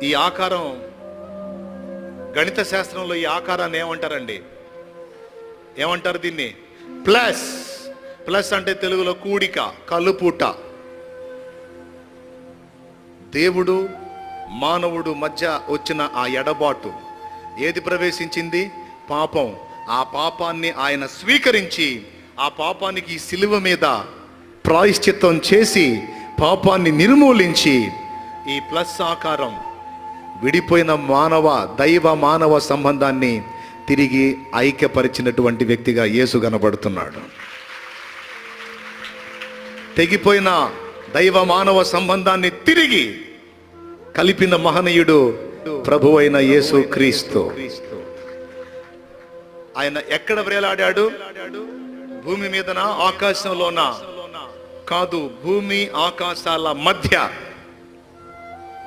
ఈ ఆకారం, గణిత శాస్త్రంలో ఈ ఆకారాన్ని ఏమంటారండి? ఏమంటారు దీన్ని? ప్లస్. ప్లస్ అంటే తెలుగులో కూడిక, కలుపుట. దేవుడు మానవుడు మధ్య వచ్చిన ఆ ఎడబాటు ఏది ప్రవేశించింది? పాపం. ఆ పాపాన్ని ఆయన స్వీకరించి ఆ పాపానికి శిలువ మీద ప్రాయశ్చిత్తం చేసి పాపాన్ని నిర్మూలించి ఈ ప్లస్ ఆకారం విడిపోయిన దైవ మానవ సంబంధాన్ని తిరిగి ఐక్యపరిచినటువంటి వ్యక్తిగా యేసు కనబడుతున్నాడు. తెగిపోయిన దైవ మానవ సంబంధాన్ని తిరిగి కలిపిన మహనీయుడు ప్రభువైన యేసు క్రీస్తు. ఆయన ఎక్కడ వేలాడాడు? భూమి మీదనా, ఆకాశంలోనా? కాదు, భూమి ఆకాశాల మధ్య